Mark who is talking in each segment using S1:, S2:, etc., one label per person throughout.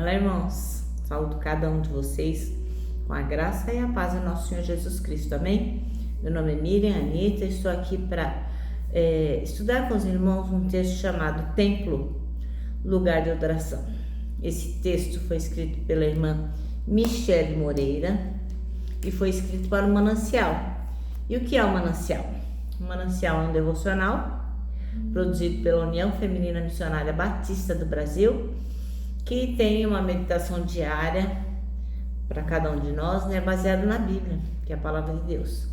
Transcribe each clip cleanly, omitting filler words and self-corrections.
S1: Olá, irmãos, saúdo cada um de vocês com a graça e a paz do nosso Senhor Jesus Cristo, amém? Meu nome é Miriam Anita, estou aqui para estudar com os irmãos um texto chamado Templo, Lugar de Adoração. Esse texto foi escrito pela irmã Michele Moreira e foi escrito para o Manancial. E o que é o Manancial? O Manancial é um devocional produzido pela União Feminina Missionária Batista do Brasil, que tem uma meditação diária para cada um de nós, baseado na Bíblia, que é a palavra de Deus.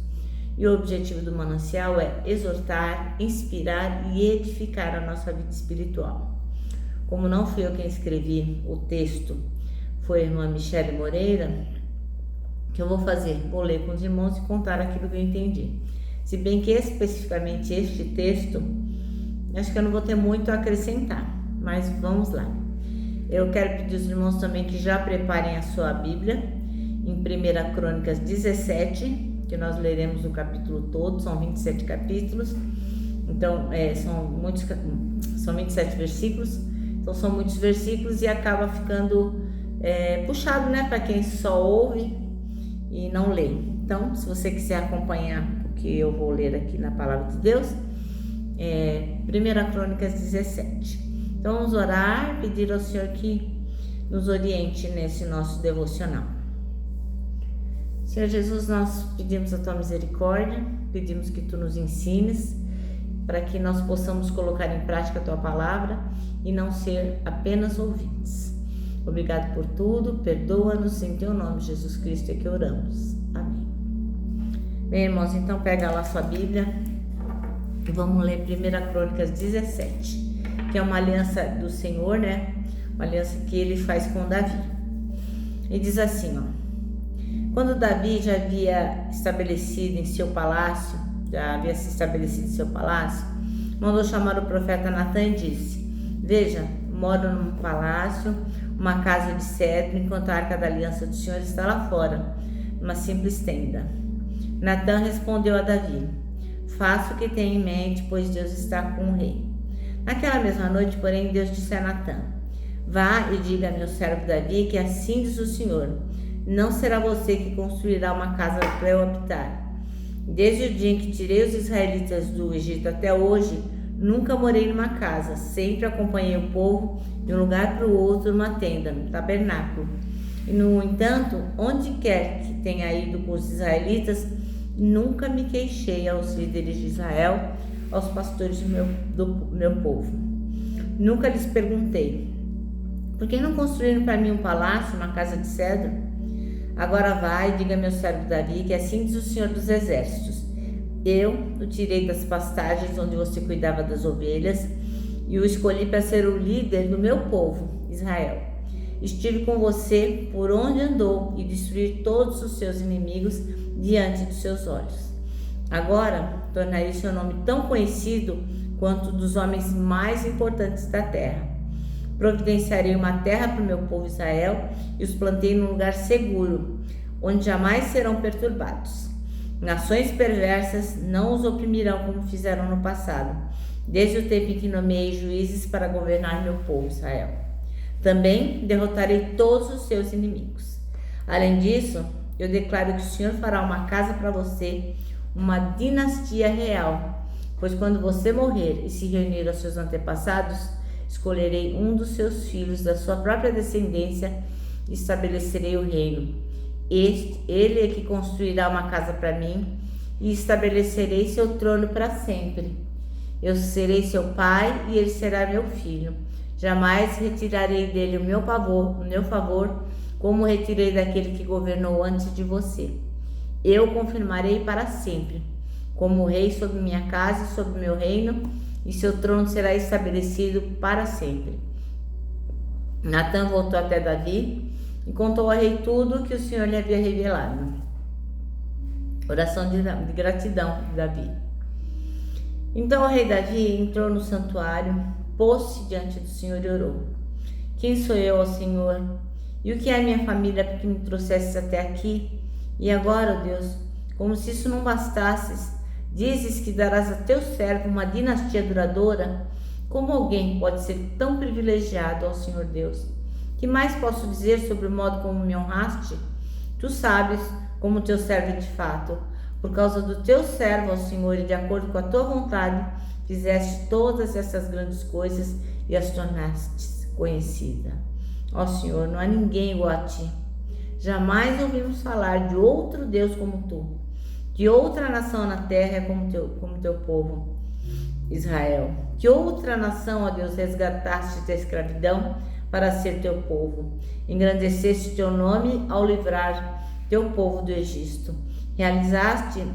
S1: E o objetivo do Manancial é exortar, inspirar e edificar a nossa vida espiritual. Como não fui eu quem escrevi o texto, foi a irmã Michele Moreira, que eu vou fazer? Vou ler com os irmãos e contar aquilo que eu entendi. Se bem que especificamente este texto, acho que eu não vou ter muito a acrescentar, mas vamos lá. Eu quero pedir aos irmãos também que já preparem a sua Bíblia em 1 Crônicas 17, que nós leremos o capítulo todo, são 27 capítulos, então são 27 versículos, então são muitos versículos e acaba ficando puxado, para quem só ouve e não lê. Então, se você quiser acompanhar o que eu vou ler aqui na Palavra de Deus, 1 Crônicas 17. Então vamos orar, pedir ao Senhor que nos oriente nesse nosso devocional. Senhor Jesus, nós pedimos a Tua misericórdia, pedimos que Tu nos ensines, para que nós possamos colocar em prática a Tua palavra e não ser apenas ouvintes. Obrigado por tudo, perdoa-nos, em Teu nome, Jesus Cristo, é que oramos. Amém. Bem, irmãos, então pega lá a sua Bíblia e vamos ler 1 Crônicas 17. Que é uma aliança do Senhor, uma aliança que ele faz com Davi. E diz assim, quando Davi já havia se estabelecido em seu palácio, mandou chamar o profeta Natã e disse: Veja, moro num palácio, uma casa de cedro, enquanto a arca da aliança do Senhor está lá fora, numa simples tenda. Natã respondeu a Davi: Faça o que tem em mente, pois Deus está com o rei. Naquela mesma noite, porém, Deus disse a Natã: Vá e diga a meu servo Davi que assim diz o Senhor: Não será você que construirá uma casa para eu habitar. Desde o dia em que tirei os israelitas do Egito até hoje, nunca morei numa casa, sempre acompanhei o povo de um lugar para o outro numa tenda, no tabernáculo. E, no entanto, onde quer que tenha ido com os israelitas, nunca me queixei aos líderes de Israel, aos pastores do meu povo. Nunca lhes perguntei: por que não construíram para mim um palácio, uma casa de cedro? Agora vai e diga a meu servo Davi que assim diz o Senhor dos Exércitos: Eu o tirei das pastagens onde você cuidava das ovelhas e o escolhi para ser o líder do meu povo, Israel. Estive com você por onde andou e destruí todos os seus inimigos diante dos seus olhos. Agora tornarei seu nome tão conhecido quanto dos homens mais importantes da terra. Providenciarei uma terra para o meu povo Israel e os plantei num lugar seguro, onde jamais serão perturbados. Nações perversas não os oprimirão como fizeram no passado, desde o tempo em que nomeei juízes para governar meu povo Israel. Também derrotarei todos os seus inimigos. Além disso, eu declaro que o Senhor fará uma casa para você, uma dinastia real, pois quando você morrer e se reunir aos seus antepassados, escolherei um dos seus filhos da sua própria descendência e estabelecerei o reino. Ele é que construirá uma casa para mim e estabelecerei seu trono para sempre. Eu serei seu pai e ele será meu filho. Jamais retirarei dele o meu favor, como retirei daquele que governou antes de você. Eu confirmarei para sempre, como rei sobre minha casa e sobre meu reino, e seu trono será estabelecido para sempre. Natã voltou até Davi e contou ao rei tudo o que o Senhor lhe havia revelado. Oração de gratidão de Davi. Então o rei Davi entrou no santuário, pôs-se diante do Senhor e orou: Quem sou eu, ó Senhor? E o que é a minha família para que me trouxesses até aqui? E agora, ó Deus, como se isso não bastasse, dizes que darás a teu servo uma dinastia duradoura? Como alguém pode ser tão privilegiado, ó Senhor Deus? Que mais posso dizer sobre o modo como me honraste? Tu sabes como teu servo de fato. Por causa do teu servo, ó Senhor, e de acordo com a tua vontade, fizeste todas essas grandes coisas e as tornaste conhecida. Ó Senhor, não há ninguém igual a ti. Jamais ouvimos falar de outro Deus como tu. Que outra nação na terra é como teu povo, Israel. Que outra nação, ó Deus, resgataste da escravidão para ser teu povo. Engrandeceste teu nome ao livrar teu povo do Egito. Realizaste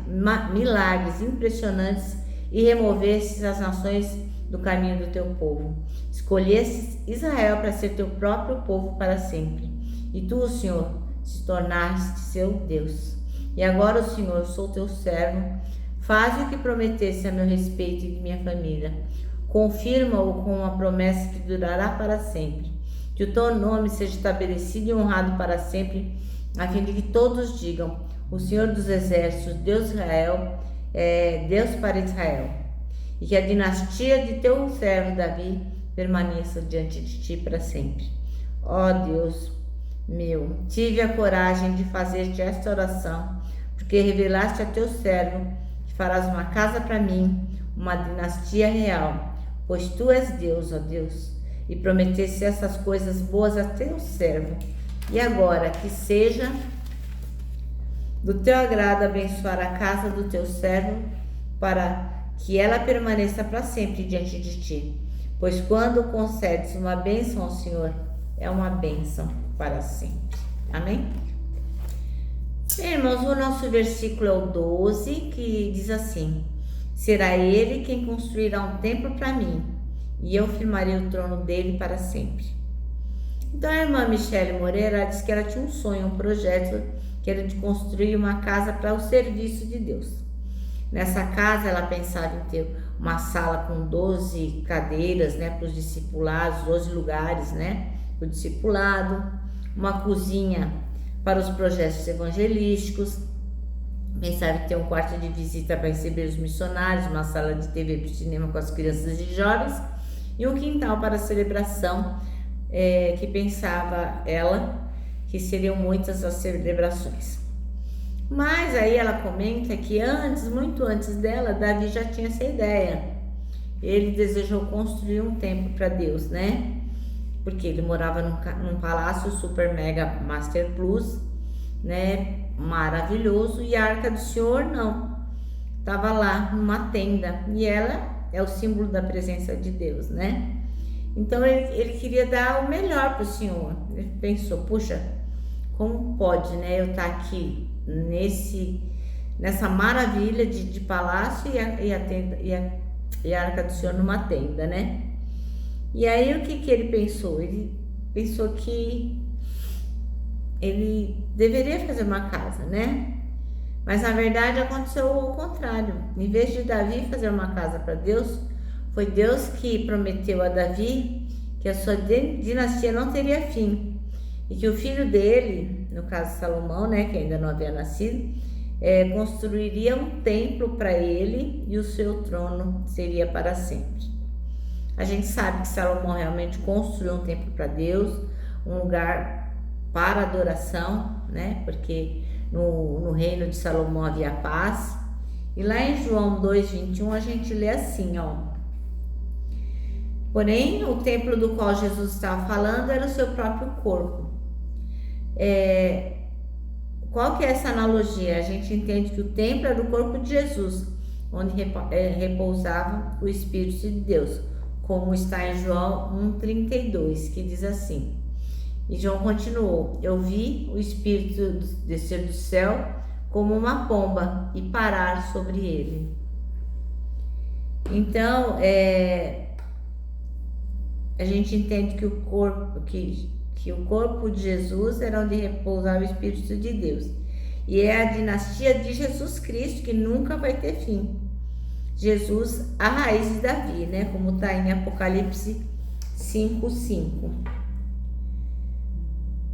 S1: milagres impressionantes e removestes as nações do caminho do teu povo. Escolhestes Israel para ser teu próprio povo para sempre. E tu, Senhor, te tornaste seu Deus. E agora, Senhor, sou teu servo. Faze o que prometeste a meu respeito e de minha família. Confirma-o com uma promessa que durará para sempre. Que o teu nome seja estabelecido e honrado para sempre, a fim de que todos digam: o Senhor dos Exércitos, Deus Israel, é Deus para Israel. E que a dinastia de teu servo Davi permaneça diante de ti para sempre. Ó Deus meu, tive a coragem de fazer-te esta oração, porque revelaste a teu servo que farás uma casa para mim, uma dinastia real, pois tu és Deus, ó Deus, e prometeste essas coisas boas a teu servo. E agora que seja do teu agrado abençoar a casa do teu servo, para que ela permaneça para sempre diante de ti. Pois quando concedes uma bênção ao Senhor, é uma bênção para sempre. Amém? Bem, irmãos, o nosso versículo é o 12, que diz assim: será ele quem construirá um templo para mim, e eu firmarei o trono dele para sempre. Então a irmã Michele Moreira disse que ela tinha um sonho, um projeto, que era de construir uma casa para o serviço de Deus. Nessa casa ela pensava em ter uma sala com 12 cadeiras, né, para os discipulados, 12 lugares, né, para o discipulado, uma cozinha para os projetos evangelísticos, pensava em ter um quarto de visita para receber os missionários, uma sala de TV para o cinema com as crianças e jovens e um quintal para a celebração, que pensava ela que seriam muitas as celebrações. Mas aí ela comenta que muito antes dela, Davi já tinha essa ideia. Ele desejou construir um templo para Deus, né? Porque ele morava num palácio super mega master plus, né? Maravilhoso, e a Arca do Senhor não. Estava lá numa tenda, e ela é o símbolo da presença de Deus, né? Então ele queria dar o melhor para o Senhor. Ele pensou: puxa, como pode, né, eu estar aqui nessa maravilha de palácio e a Arca do Senhor numa tenda, né? E aí o que ele pensou? Ele pensou que ele deveria fazer uma casa, né? Mas na verdade aconteceu o contrário. Em vez de Davi fazer uma casa para Deus, foi Deus que prometeu a Davi que a sua dinastia não teria fim e que o filho dele, no caso Salomão, né, que ainda não havia nascido, construiria um templo para ele e o seu trono seria para sempre. A gente sabe que Salomão realmente construiu um templo para Deus, um lugar para adoração, né? Porque no reino de Salomão havia paz. E lá em João 2:21 a gente lê assim, ó: porém, o templo do qual Jesus estava falando era o seu próprio corpo. Qual que é essa analogia? A gente entende que o templo era o corpo de Jesus, onde repousava o Espírito de Deus, como está em João 1:32, que diz assim. E João continuou: eu vi o Espírito descer do céu como uma pomba e parar sobre ele. Então, a gente entende que o corpo de Jesus era onde repousava o Espírito de Deus. E é a dinastia de Jesus Cristo que nunca vai ter fim. Jesus, a raiz de Davi, né? Como está em Apocalipse 5:5.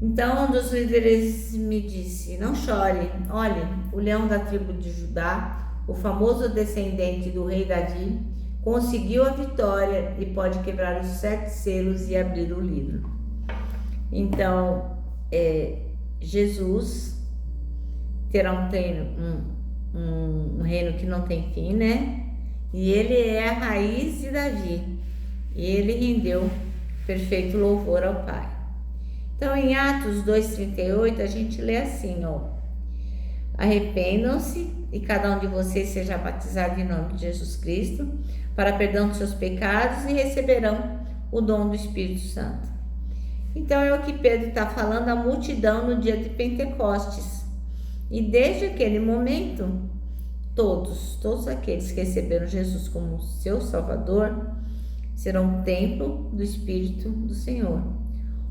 S1: Então, um dos líderes me disse: não chore, olhe, o leão da tribo de Judá, o famoso descendente do rei Davi, conseguiu a vitória e pode quebrar os 7 selos e abrir o livro. Então, Jesus terá um reino que não tem fim, né? E ele é a raiz de Davi. E ele rendeu perfeito louvor ao Pai. Então, em Atos 2,38, a gente lê assim, ó: arrependam-se e cada um de vocês seja batizado em nome de Jesus Cristo para perdão dos seus pecados e receberão o dom do Espírito Santo. Então, é o que Pedro está falando à multidão no dia de Pentecostes. E desde aquele momento, todos aqueles que receberam Jesus como seu Salvador serão um templo do Espírito do Senhor,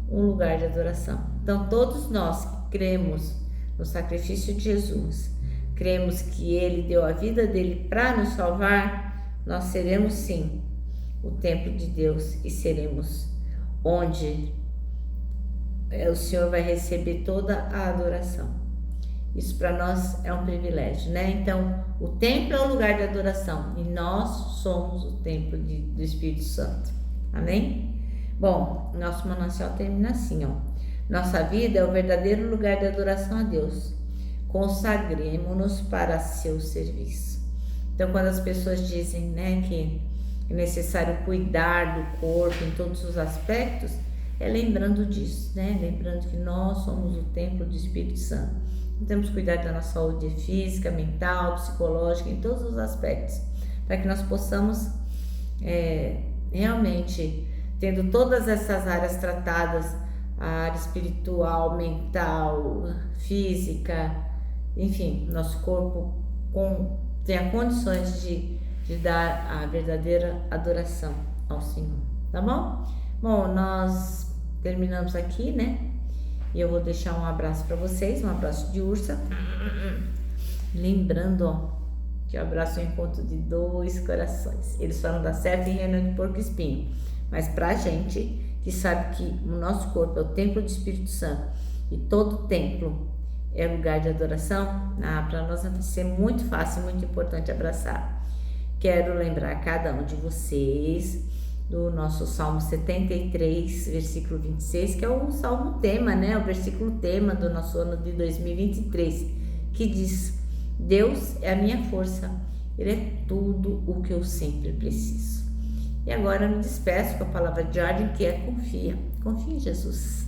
S1: um lugar de adoração. Então, todos nós que cremos no sacrifício de Jesus, cremos que Ele deu a vida dele para nos salvar, nós seremos sim o templo de Deus e seremos onde o Senhor vai receber toda a adoração. Isso para nós é um privilégio, né? Então, o templo é o lugar de adoração e nós somos o templo do Espírito Santo. Amém? Bom, nosso manancial termina assim, ó: nossa vida é o verdadeiro lugar de adoração a Deus. Consagremos-nos para seu serviço. Então, quando as pessoas dizem, né, que é necessário cuidar do corpo em todos os aspectos, é lembrando disso, né? Lembrando que nós somos o templo do Espírito Santo. Temos que cuidar da nossa saúde física, mental, psicológica, em todos os aspectos, para que nós possamos realmente, tendo todas essas áreas tratadas, a área espiritual, mental, física, enfim, nosso corpo tenha condições de dar a verdadeira adoração ao Senhor, tá bom? Bom, nós terminamos aqui, né? E eu vou deixar um abraço para vocês, um abraço de ursa. Lembrando, ó, que o abraço é o encontro de dois corações. Eles falam da serva e reino de porco-espinho. Mas pra gente que sabe que o nosso corpo é o templo do Espírito Santo e todo templo é lugar de adoração, para nós vai ser muito fácil, muito importante abraçar. Quero lembrar cada um de vocês do nosso Salmo 73, versículo 26, que é o Salmo tema, né? O versículo tema do nosso ano de 2023, que diz: Deus é a minha força, Ele é tudo o que eu sempre preciso. E agora eu me despeço com a palavra de ordem, que é confia em Jesus.